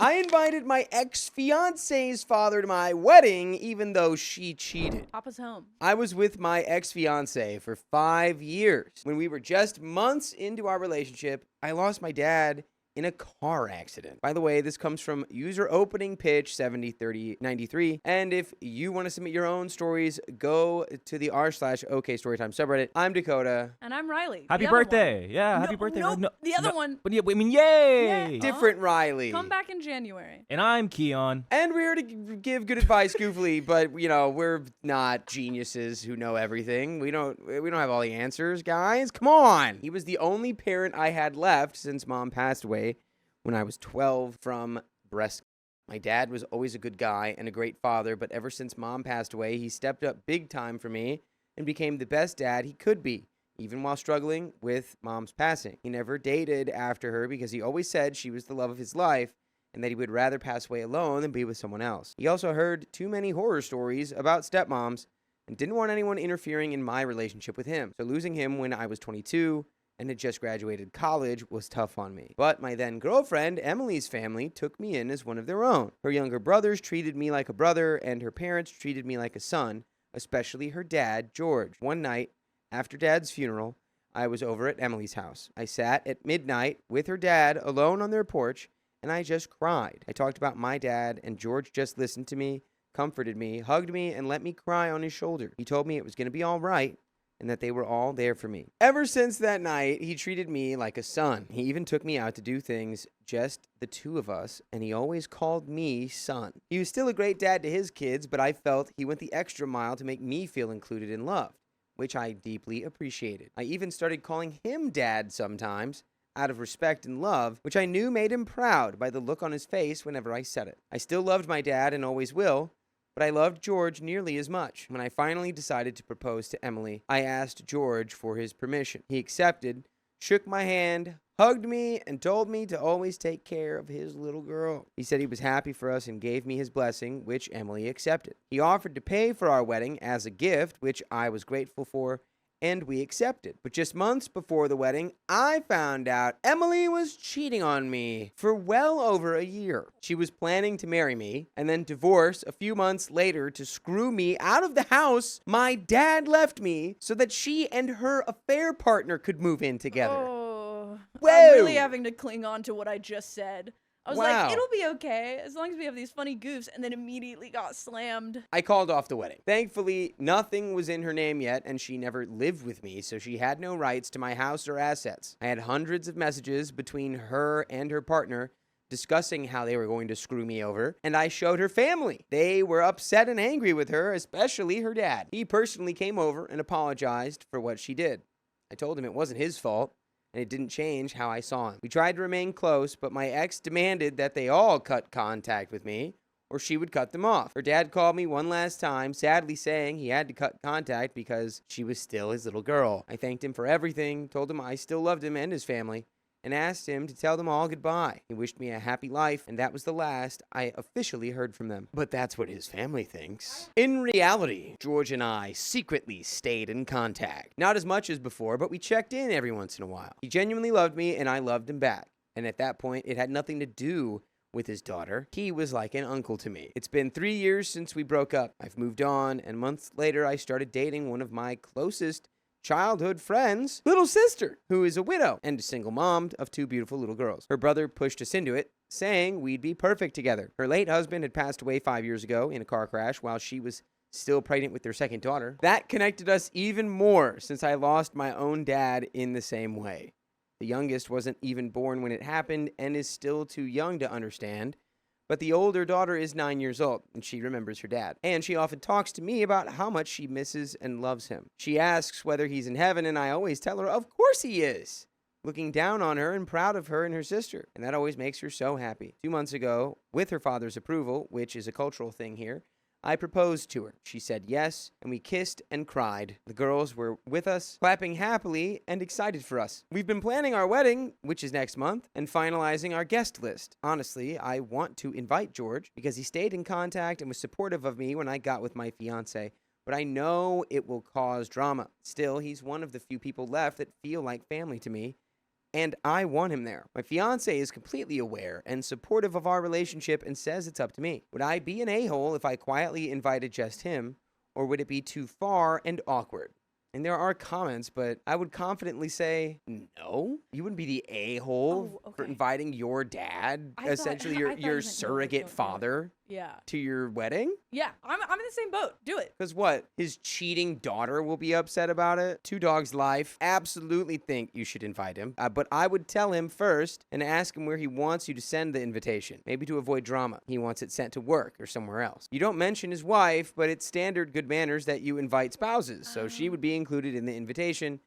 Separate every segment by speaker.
Speaker 1: I invited my ex-fiance's father to my wedding, even though she cheated.
Speaker 2: Papa's home.
Speaker 1: I was with my ex-fiancé for 5 years. When we were just months into our relationship, I lost my dad in a car accident. By the way, this comes from user opening pitch 703093. And if you want to submit your own stories, go to the r/OK Storytime subreddit. I'm Dakota.
Speaker 2: And I'm Riley.
Speaker 3: Happy birthday. Yeah, happy birthday.
Speaker 2: No, the other one.
Speaker 3: But yeah, I mean, yay.
Speaker 2: Yeah.
Speaker 1: Different Riley.
Speaker 2: Come back in January.
Speaker 3: And I'm Keon.
Speaker 1: And we're here to give good advice, goofily, but we're not geniuses who know everything. We don't have all the answers, guys. Come on. He was the only parent I had left since mom passed away when I was 12 from breast. My dad was always a good guy and a great father, but ever since mom passed away, he stepped up big time for me and became the best dad he could be, even while struggling with mom's passing. He never dated after her because he always said she was the love of his life and that he would rather pass away alone than be with someone else. He also heard too many horror stories about stepmoms and didn't want anyone interfering in my relationship with him. So losing him when I was 22 and had just graduated college was tough on me. But my then girlfriend, Emily's family, took me in as one of their own. Her younger brothers treated me like a brother, and her parents treated me like a son, especially her dad, George. One night, after Dad's funeral, I was over at Emily's house. I sat at midnight with her dad alone on their porch, and I just cried. I talked about my dad, and George just listened to me, comforted me, hugged me, and let me cry on his shoulder. He told me it was going to be all right, and that they were all there for me. Ever since that night, he treated me like a son. He even took me out to do things, just the two of us, and he always called me son. He was still a great dad to his kids, but I felt he went the extra mile to make me feel included and loved, which I deeply appreciated. I even started calling him dad sometimes, out of respect and love, which I knew made him proud by the look on his face whenever I said it. I still loved my dad and always will, but I loved George nearly as much. When I finally decided to propose to Emily, I asked George for his permission. He accepted, shook my hand, hugged me, and told me to always take care of his little girl. He said he was happy for us and gave me his blessing, which Emily accepted. He offered to pay for our wedding as a gift, which I was grateful for, and we accepted. But just months before the wedding, I found out Emily was cheating on me for well over a year. She was planning to marry me and then divorce a few months later to screw me out of the house my dad left me so that she and her affair partner could move in together.
Speaker 2: Oh,
Speaker 1: Whoa.
Speaker 2: I'm really having to cling on to what I just said. I was
Speaker 1: Wow.
Speaker 2: like, it'll be okay as long as we have these funny goofs, and then immediately got slammed.
Speaker 1: I called off the wedding. Thankfully, nothing was in her name yet, and she never lived with me, so she had no rights to my house or assets. I had hundreds of messages between her and her partner discussing how they were going to screw me over, and I showed her family. They were upset and angry with her, especially her dad. He personally came over and apologized for what she did. I told him it wasn't his fault, and it didn't change how I saw him. We tried to remain close, but my ex demanded that they all cut contact with me, or she would cut them off. Her dad called me one last time, sadly saying he had to cut contact because she was still his little girl. I thanked him for everything, told him I still loved him and his family, and asked him to tell them all goodbye. He wished me a happy life, and that was the last I officially heard from them. But that's what his family thinks. In reality, George and I secretly stayed in contact. Not as much as before, but we checked in every once in a while. He genuinely loved me, and I loved him back. And at that point, it had nothing to do with his daughter. He was like an uncle to me. It's been 3 years since we broke up. I've moved on, and months later, I started dating one of my closest childhood friend's little sister, who is a widow and a single mom of 2 beautiful little girls. Her brother pushed us into it, saying we'd be perfect together. Her late husband had passed away 5 years ago in a car crash while she was still pregnant with their second daughter. That connected us even more since I lost my own dad in the same way. The youngest wasn't even born when it happened and is still too young to understand. But the older daughter is 9 years old, and she remembers her dad. And she often talks to me about how much she misses and loves him. She asks whether he's in heaven, and I always tell her, of course he is, looking down on her and proud of her and her sister. And that always makes her so happy. 2 months ago, with her father's approval, which is a cultural thing here, I proposed to her. She said yes, and we kissed and cried. The girls were with us, clapping happily and excited for us. We've been planning our wedding, which is next month, and finalizing our guest list. Honestly, I want to invite George because he stayed in contact and was supportive of me when I got with my fiancé, but I know it will cause drama. Still, he's one of the few people left that feel like family to me, and I want him there. My fiance is completely aware and supportive of our relationship and says it's up to me. Would I be an a-hole if I quietly invited just him, or would it be too far and awkward? And there are comments, but I would confidently say no. You wouldn't be the a-hole for inviting your dad, essentially your surrogate father, to your wedding.
Speaker 2: Yeah, I'm in the same boat. Do it.
Speaker 1: Because what? His cheating daughter will be upset about it? Two Dogs Life. Absolutely think you should invite him. But I would tell him first and ask him where he wants you to send the invitation. Maybe to avoid drama. He wants it sent to work or somewhere else. You don't mention his wife, but it's standard good manners that you invite spouses. So she would be included in the invitation.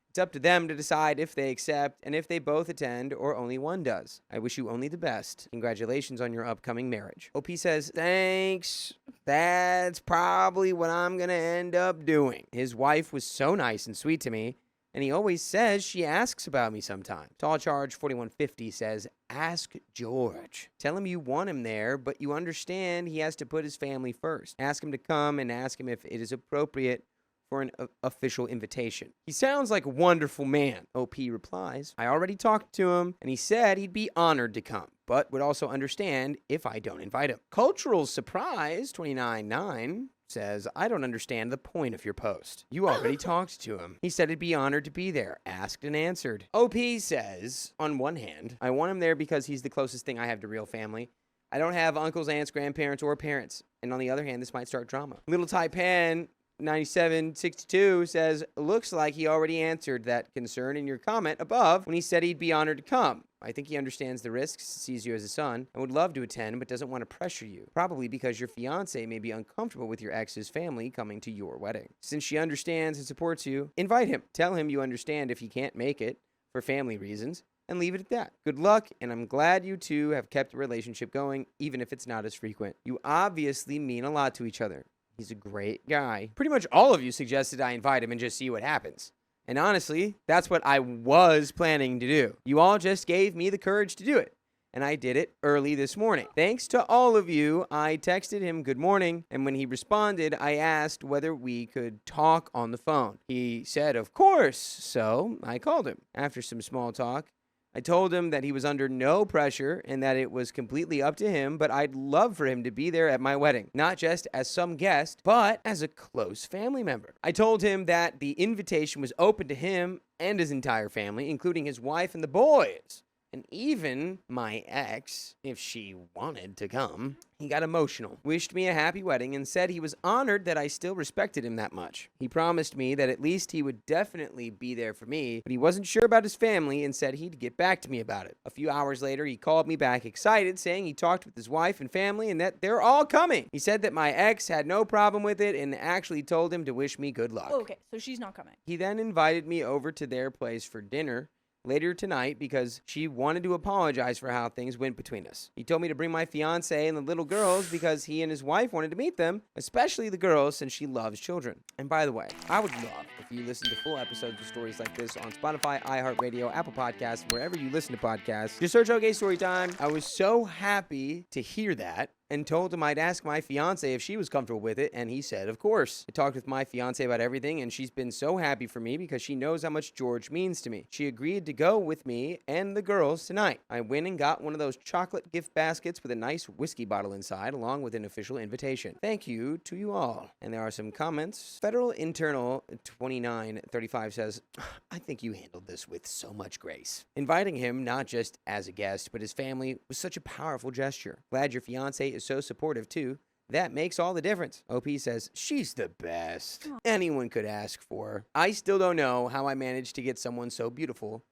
Speaker 1: It's up to them to decide if they accept and if they both attend or only one does. I wish you only the best. Congratulations on your upcoming marriage. OP says, thanks. That's probably what I'm going to end up doing. His wife was so nice and sweet to me, and he always says she asks about me sometimes. Tall Charge 4150 says, ask George. Tell him you want him there, but you understand he has to put his family first. Ask him to come and ask him if it is appropriate for an official invitation. He sounds like a wonderful man. OP replies, I already talked to him, and he said he'd be honored to come, but would also understand if I don't invite him. Cultural Surprise 29.9 says, I don't understand the point of your post. You already talked to him. He said he'd be honored to be there. Asked and answered. OP says, on one hand, I want him there because he's the closest thing I have to real family. I don't have uncles, aunts, grandparents, or parents. And on the other hand, this might start drama. Little Taipan 9762 says, looks like he already answered that concern in your comment above when he said he'd be honored to come. I think he understands the risks, sees you as a son, and would love to attend, but doesn't want to pressure you. Probably because your fiance may be uncomfortable with your ex's family coming to your wedding. Since she understands and supports you, invite him. Tell him you understand if he can't make it for family reasons, and leave it at that. Good luck, and I'm glad you two have kept the relationship going, even if it's not as frequent. You obviously mean a lot to each other. He's a great guy. Pretty much all of you suggested I invite him and just see what happens. And honestly, that's what I was planning to do. You all just gave me the courage to do it. And I did it early this morning. Thanks to all of you, I texted him good morning. And when he responded, I asked whether we could talk on the phone. He said, of course. So I called him. After some small talk, I told him that he was under no pressure and that it was completely up to him, but I'd love for him to be there at my wedding, not just as some guest, but as a close family member. I told him that the invitation was open to him and his entire family, including his wife and the boys. And even my ex, if she wanted to come. He got emotional, wished me a happy wedding, and said he was honored that I still respected him that much. He promised me that at least he would definitely be there for me, but he wasn't sure about his family and said he'd get back to me about it. A few hours later, he called me back excited, saying he talked with his wife and family and that they're all coming. He said that my ex had no problem with it and actually told him to wish me good luck.
Speaker 2: Okay, so she's not coming.
Speaker 1: He then invited me over to their place for dinner later tonight because she wanted to apologize for how things went between us. He told me to bring my fiance and the little girls because he and his wife wanted to meet them, especially the girls since she loves children. And by the way, I would love if you listen to full episodes of stories like this on Spotify, iHeartRadio, Apple Podcasts, wherever you listen to podcasts. Just search OK Storytime. I was so happy to hear that and told him I'd ask my fiance if she was comfortable with it, and he said, of course. I talked with my fiance about everything, and she's been so happy for me because she knows how much George means to me. She agreed to go with me and the girls tonight. I went and got one of those chocolate gift baskets with a nice whiskey bottle inside, along with an official invitation. Thank you to you all. And there are some comments. Federal Internal 2935 says, I think you handled this with so much grace. Inviting him, not just as a guest, but his family, was such a powerful gesture. Glad your fiance is so supportive too. That makes all the difference. OP says, she's the best anyone could ask for. I still don't know how I managed to get someone so beautiful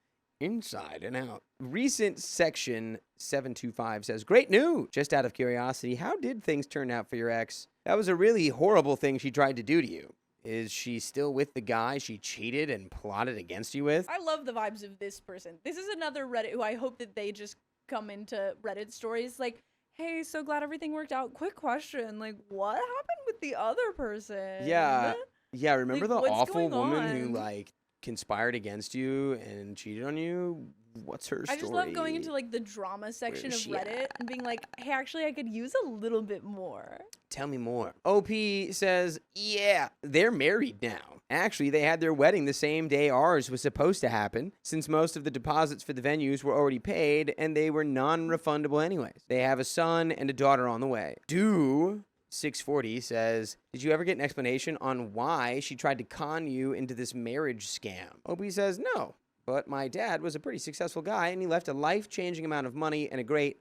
Speaker 1: inside and out. Recent section 725 says, great news. Just out of curiosity, how did things turn out for your ex? That was a really horrible thing she tried to do to you. Is she still with the guy she cheated and plotted against you with?
Speaker 2: I love the vibes of this person. This is another Reddit who I hope that they just come into Reddit stories like, hey, so glad everything worked out. Quick question, like, what happened with the other person?
Speaker 1: Yeah, remember
Speaker 2: Like,
Speaker 1: the
Speaker 2: what's
Speaker 1: awful
Speaker 2: going
Speaker 1: woman who,
Speaker 2: on?
Speaker 1: like, conspired against you and cheated on you? What's her story?
Speaker 2: I just love going into like the drama section of
Speaker 1: Where's she
Speaker 2: Reddit and being like, hey, actually, I could use a little bit more.
Speaker 1: Tell me more. OP says, yeah, they're married now. Actually, they had their wedding the same day ours was supposed to happen, since most of the deposits for the venues were already paid and they were non-refundable anyways. They have a son and a daughter on the way. 640 says, did you ever get an explanation on why she tried to con you into this marriage scam? OP says, no, but my dad was a pretty successful guy and he left a life-changing amount of money and a great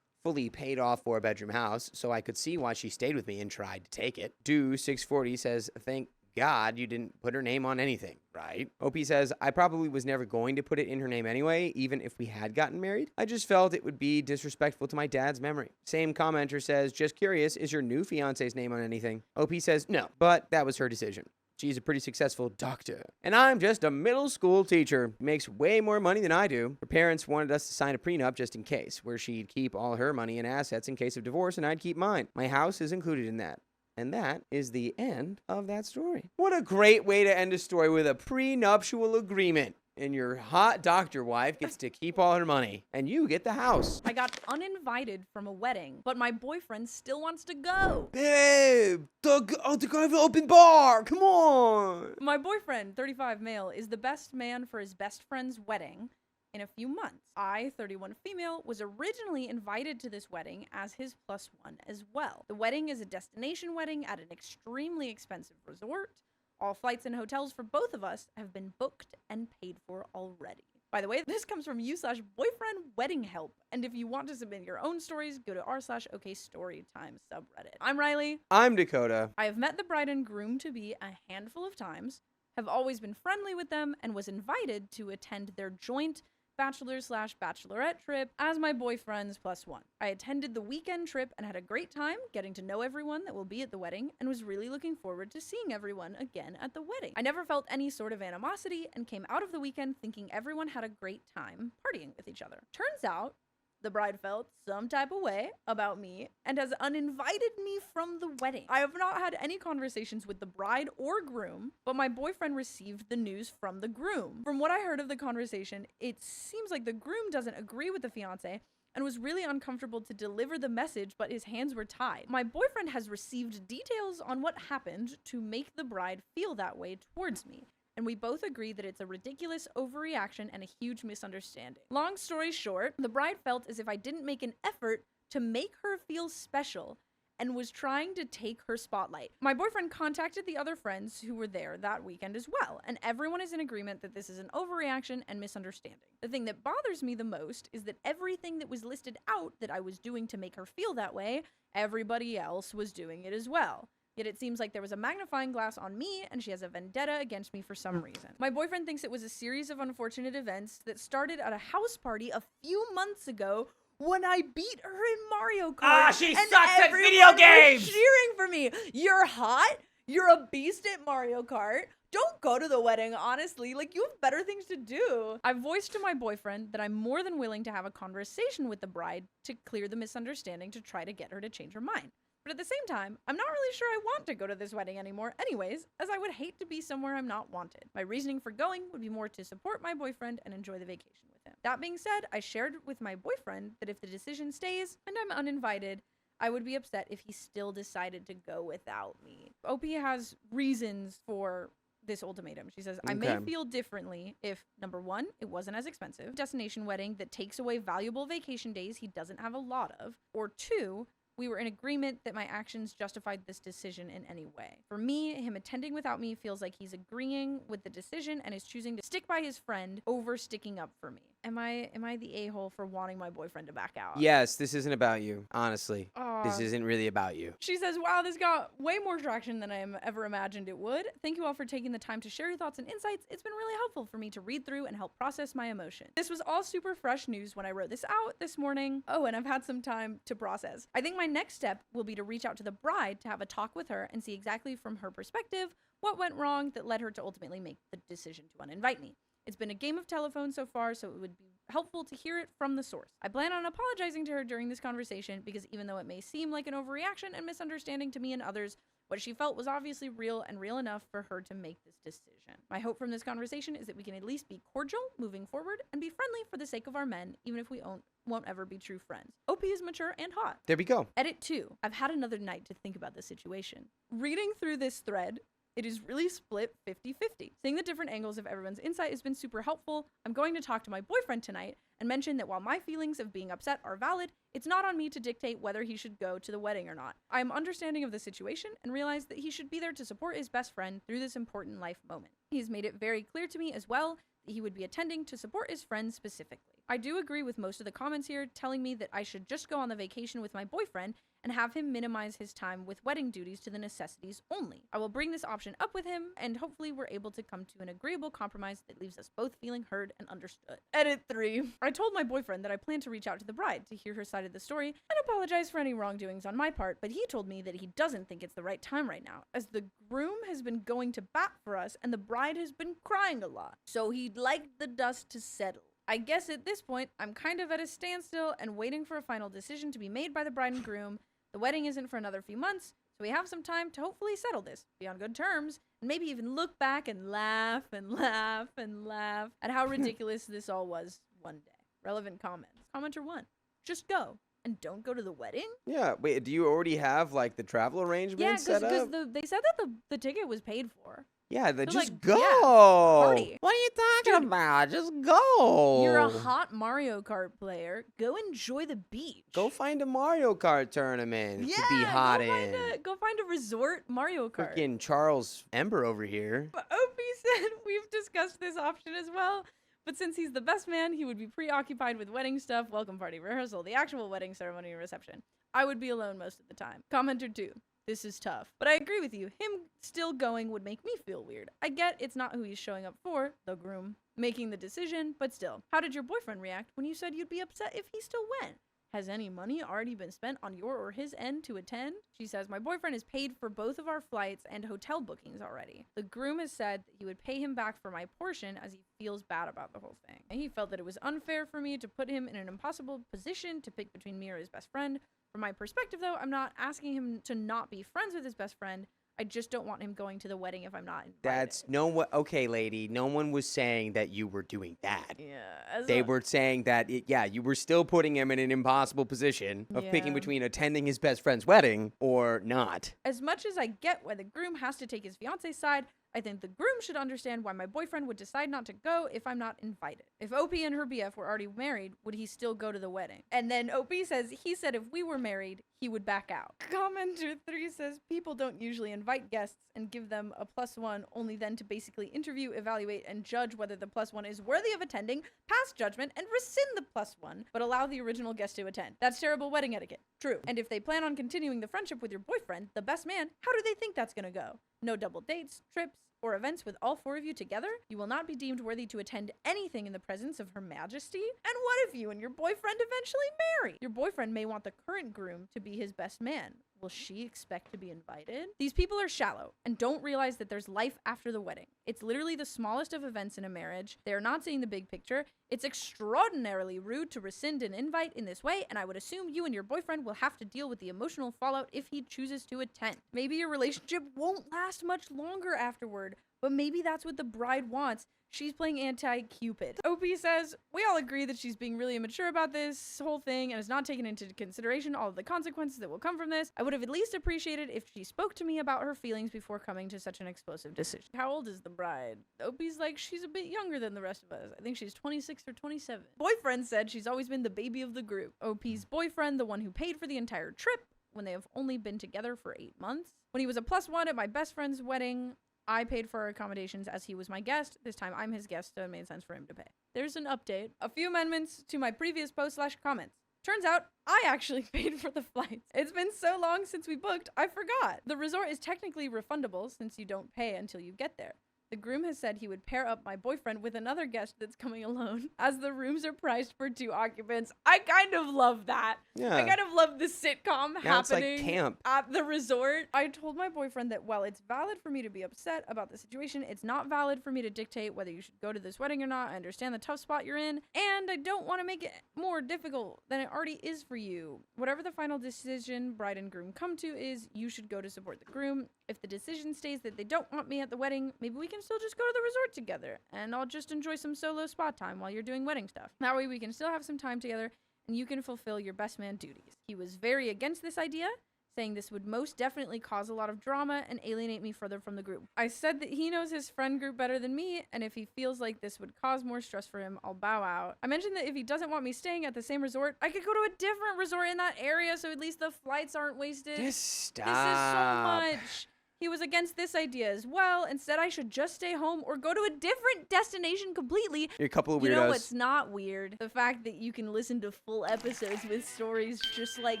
Speaker 1: fully paid off 4-bedroom house, so I could see why she stayed with me and tried to take it. 640 says, thank God you didn't put her name on anything, right? OP says, I probably was never going to put it in her name anyway, even if we had gotten married. I just felt it would be disrespectful to my dad's memory. Same commenter says, just curious, is your new fiance's name on anything? OP says, no, but that was her decision. She's a pretty successful doctor. And I'm just a middle school teacher. Makes way more money than I do. Her parents wanted us to sign a prenup just in case, where she'd keep all her money and assets in case of divorce and I'd keep mine. My house is included in that. And that is the end of that story. What a great way to end a story with a prenuptial agreement. And your hot doctor wife gets to keep all her money. And you get the house.
Speaker 2: I got uninvited from a wedding, but my boyfriend still wants to go.
Speaker 1: Babe, the guy have an open bar. Come on.
Speaker 2: My boyfriend, 35 male, is the best man for his best friend's wedding in a few months. I, 31 female, was originally invited to this wedding as his +1 as well. The wedding is a destination wedding at an extremely expensive resort. All flights and hotels for both of us have been booked and paid for already. By the way, this comes from u/boyfriend wedding help. And if you want to submit your own stories, go to r/OK Storytime subreddit. I'm Riley.
Speaker 1: I'm Dakota.
Speaker 2: I have met the bride and groom to be a handful of times, have always been friendly with them, and was invited to attend their joint bachelor/bachelorette trip as my boyfriend's +1. I attended the weekend trip and had a great time getting to know everyone that will be at the wedding and was really looking forward to seeing everyone again at the wedding. I never felt any sort of animosity and came out of the weekend thinking everyone had a great time partying with each other. Turns out, the bride felt some type of way about me and has uninvited me from the wedding. I have not had any conversations with the bride or groom, but my boyfriend received the news from the groom. From what I heard of the conversation, it seems like the groom doesn't agree with the fiance and was really uncomfortable to deliver the message, but his hands were tied. My boyfriend has received details on what happened to make the bride feel that way towards me. And we both agree that it's a ridiculous overreaction and a huge misunderstanding. Long story short, the bride felt as if I didn't make an effort to make her feel special and was trying to take her spotlight. My boyfriend contacted the other friends who were there that weekend as well, and everyone is in agreement that this is an overreaction and misunderstanding. The thing that bothers me the most is that everything that was listed out that I was doing to make her feel that way, everybody else was doing it as well. Yet it seems like there was a magnifying glass on me and she has a vendetta against me for some reason. My boyfriend thinks it was a series of unfortunate events that started at a house party a few months ago when I beat her in Mario Kart.
Speaker 3: Ah, she
Speaker 2: and
Speaker 3: sucks at
Speaker 2: everyone
Speaker 3: video
Speaker 2: was
Speaker 3: games!
Speaker 2: cheering for me. You're hot. You're a beast at Mario Kart. Don't go to the wedding, honestly. Like, you have better things to do. I voiced to my boyfriend that I'm more than willing to have a conversation with the bride to clear the misunderstanding to try to get her to change her mind. But at the same time, I'm not really sure I want to go to this wedding anymore anyways, as I would hate to be somewhere I'm not wanted. My reasoning for going would be more to support my boyfriend and enjoy the vacation with him. That being said, I shared with my boyfriend that if the decision stays and I'm uninvited, I would be upset if he still decided to go without me. OP has reasons for this ultimatum. She says, I may feel differently if, number one, it wasn't as expensive, destination wedding that takes away valuable vacation days he doesn't have a lot of, or two, we were in agreement that my actions justified this decision in any way. For me, him attending without me feels like he's agreeing with the decision and is choosing to stick by his friend over sticking up for me. Am I the a-hole for wanting my boyfriend to back out?
Speaker 1: Yes, this isn't about you, honestly. This isn't really about you.
Speaker 2: She says, wow, this got way more traction than I ever imagined it would. Thank you all for taking the time to share your thoughts and insights. It's been really helpful for me to read through and help process my emotions. This was all super fresh news when I wrote this out this morning. Oh, and I've had some time to process. I think my next step will be to reach out to the bride to have a talk with her and see exactly from her perspective what went wrong that led her to ultimately make the decision to uninvite me. It's been a game of telephone so far, so it would be helpful to hear it from the source. I plan on apologizing to her during this conversation because even though it may seem like an overreaction and misunderstanding to me and others, What she felt was obviously real and real enough for her to make this decision. My hope from this conversation is that we can at least be cordial moving forward and be friendly for the sake of our men, even if we won't ever be true friends. OP is mature and hot.
Speaker 1: There we go.
Speaker 2: Edit 2. I've had another night to think about the situation. Reading through this thread, it is really split 50-50. Seeing the different angles of everyone's insight has been super helpful. I'm going to talk to my boyfriend tonight and mention that while my feelings of being upset are valid, it's not on me to dictate whether he should go to the wedding or not. I am understanding of the situation and realize that he should be there to support his best friend through this important life moment. He's made it very clear to me as well that he would be attending to support his friend specifically. I do agree with most of the comments here, telling me that I should just go on the vacation with my boyfriend and have him minimize his time with wedding duties to the necessities only. I will bring this option up with him, and hopefully we're able to come to an agreeable compromise that leaves us both feeling heard and understood. Edit 3. I told my boyfriend that I plan to reach out to the bride to hear her side of the story and apologize for any wrongdoings on my part, but he told me that he doesn't think it's the right time right now, as the groom has been going to bat for us and the bride has been crying a lot. So he'd like the dust to settle. I guess at this point, I'm kind of at a standstill and waiting for a final decision to be made by the bride and groom. The wedding isn't for another few months, so we have some time to hopefully settle this, be on good terms, and maybe even look back and laugh and laugh and laugh at how ridiculous this all was one day. Relevant comments. Commenter 1. Just go. And don't go to the wedding?
Speaker 1: Yeah, wait, do you already have, like, the travel arrangements set up?
Speaker 2: Because they said that the ticket was paid for.
Speaker 1: Yeah, then
Speaker 2: So,
Speaker 1: just
Speaker 2: like,
Speaker 1: go.
Speaker 2: yeah, party.
Speaker 1: What are you talking about? Just go.
Speaker 2: You're a hot Mario Kart player. Go enjoy the beach.
Speaker 1: Go find a Mario Kart tournament to be hot in.
Speaker 2: Go find a resort Mario Kart.
Speaker 1: Freaking Charles Ember over here.
Speaker 2: But OP said we've discussed this option as well. But since he's the best man, he would be preoccupied with wedding stuff, welcome party, rehearsal, the actual wedding ceremony and reception. I would be alone most of the time. Commenter 2. This is tough. But I agree with you. Him still going would make me feel weird. I get it's not who he's showing up for, the groom, making the decision, but still. How did your boyfriend react when you said you'd be upset if he still went? Has any money already been spent on your or his end to attend? She says, my boyfriend has paid for both of our flights and hotel bookings already. The groom has said that he would pay him back for my portion as he feels bad about the whole thing. And he felt that it was unfair for me to put him in an impossible position to pick between me or his best friend. From my perspective, though, I'm not asking him to not be friends with his best friend. I just don't want him going to the wedding if I'm not invited.
Speaker 1: Okay, lady. No one was saying that you were doing that.
Speaker 2: Yeah.
Speaker 1: They were saying that, you were still putting him in an impossible position of picking
Speaker 2: Yeah.
Speaker 1: between attending his best friend's wedding or not.
Speaker 2: As much as I get why the groom has to take his fiance's side, I think the groom should understand why my boyfriend would decide not to go if I'm not invited. If OP and her BF were already married, would he still go to the wedding? And then OP says, he said if we were married, he would back out. Commenter 3 says, people don't usually invite guests and give them a +1, only then to basically interview, evaluate, and judge whether the +1 is worthy of attending, pass judgment, and rescind the +1, but allow the original guest to attend. That's terrible wedding etiquette. True. And if they plan on continuing the friendship with your boyfriend, the best man, how do they think that's gonna go? No double dates, trips, or events with all 4 of you together? You will not be deemed worthy to attend anything in the presence of Her Majesty? And what if you and your boyfriend eventually marry? Your boyfriend may want the current groom to be his best man. Will she expect to be invited? These people are shallow and don't realize that there's life after the wedding. It's literally the smallest of events in a marriage. They are not seeing the big picture. It's extraordinarily rude to rescind an invite in this way, and I would assume you and your boyfriend will have to deal with the emotional fallout if he chooses to attend. Maybe your relationship won't last much longer afterward, but maybe that's what the bride wants. She's playing anti-Cupid. OP says, we all agree that she's being really immature about this whole thing and has not taken into consideration all of the consequences that will come from this. I would have at least appreciated if she spoke to me about her feelings before coming to such an explosive decision. How old is the bride? OP's like, she's a bit younger than the rest of us. I think she's 26 or 27. Boyfriend said she's always been the baby of the group. OP's boyfriend, the one who paid for the entire trip when they have only been together for 8 months. When he was a +1 at my best friend's wedding, I paid for our accommodations as he was my guest. This time I'm his guest, so it made sense for him to pay. There's an update. A few amendments to my previous post/comments. Turns out, I actually paid for the flights. It's been so long since we booked, I forgot. The resort is technically refundable since you don't pay until you get there. The groom has said he would pair up my boyfriend with another guest that's coming alone, as the rooms are priced for 2 occupants. I kind of love that.
Speaker 1: Yeah.
Speaker 2: I kind of love the sitcom
Speaker 1: Now it's like
Speaker 2: happening
Speaker 1: camp.
Speaker 2: at the resort. I told my boyfriend that while it's valid for me to be upset about the situation, it's not valid for me to dictate whether you should go to this wedding or not. I understand the tough spot you're in, and I don't want to make it more difficult than it already is for you. Whatever the final decision bride and groom come to is, you should go to support the groom. If the decision stays that they don't want me at the wedding, maybe we can still just go to the resort together, and I'll just enjoy some solo spa time while you're doing wedding stuff. That way we can still have some time together, and you can fulfill your best man duties. He was very against this idea, saying this would most definitely cause a lot of drama and alienate me further from the group. I said that he knows his friend group better than me, and if he feels like this would cause more stress for him, I'll bow out. I mentioned that if he doesn't want me staying at the same resort, I could go to a different resort in that area, so at least the flights aren't wasted.
Speaker 1: Just stop.
Speaker 2: This is so much. He was against this idea as well and said I should just stay home or go to a different destination completely.
Speaker 1: You're a couple of weirdos.
Speaker 2: You know what's not weird? The fact that you can listen to full episodes with stories just like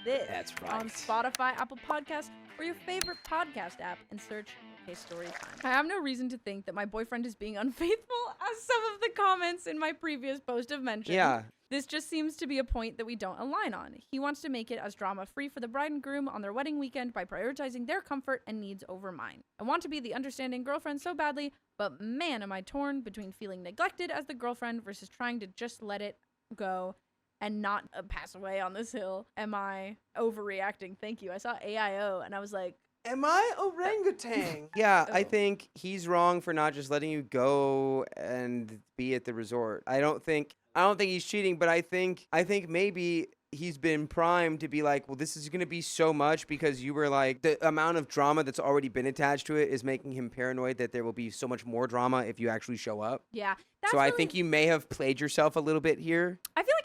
Speaker 2: this.
Speaker 1: That's right.
Speaker 2: On Spotify, Apple Podcasts, or your favorite podcast app, and search Hey Storytime. I have no reason to think that my boyfriend is being unfaithful, as some of the comments in my previous post have mentioned.
Speaker 1: Yeah.
Speaker 2: This just seems to be a point that we don't align on. He wants to make it as drama-free for the bride and groom on their wedding weekend by prioritizing their comfort and needs over mine. I want to be the understanding girlfriend so badly, but man, am I torn between feeling neglected as the girlfriend versus trying to just let it go and not pass away on this hill. Am I overreacting? Thank you. I saw AIO and I was like,
Speaker 1: am I orangutan? Yeah, I
Speaker 2: Oh.
Speaker 1: think he's wrong for not just letting you go and be at the resort. I don't think he's cheating, but I think maybe he's been primed to be like, well, this is going to be so much because you were like, the amount of drama that's already been attached to it is making him paranoid that there will be so much more drama if you actually show up.
Speaker 2: yeah.
Speaker 1: So I think you may have played yourself a little bit here.
Speaker 2: I feel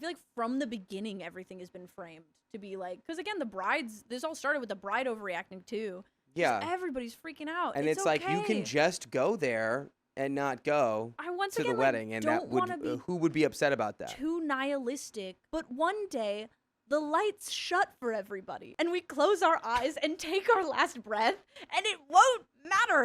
Speaker 2: like from the beginning, everything has been framed to be like, because again, this all started with the bride overreacting too.
Speaker 1: Yeah.
Speaker 2: Everybody's freaking out.
Speaker 1: And it's like, you can
Speaker 2: okay.
Speaker 1: just go there and not go
Speaker 2: I once
Speaker 1: to
Speaker 2: again,
Speaker 1: the wedding. And that
Speaker 2: don't
Speaker 1: would,
Speaker 2: want to be
Speaker 1: who would be upset about that?
Speaker 2: too nihilistic, but one day the lights shut for everybody and we close our eyes and take our last breath and it won't matter.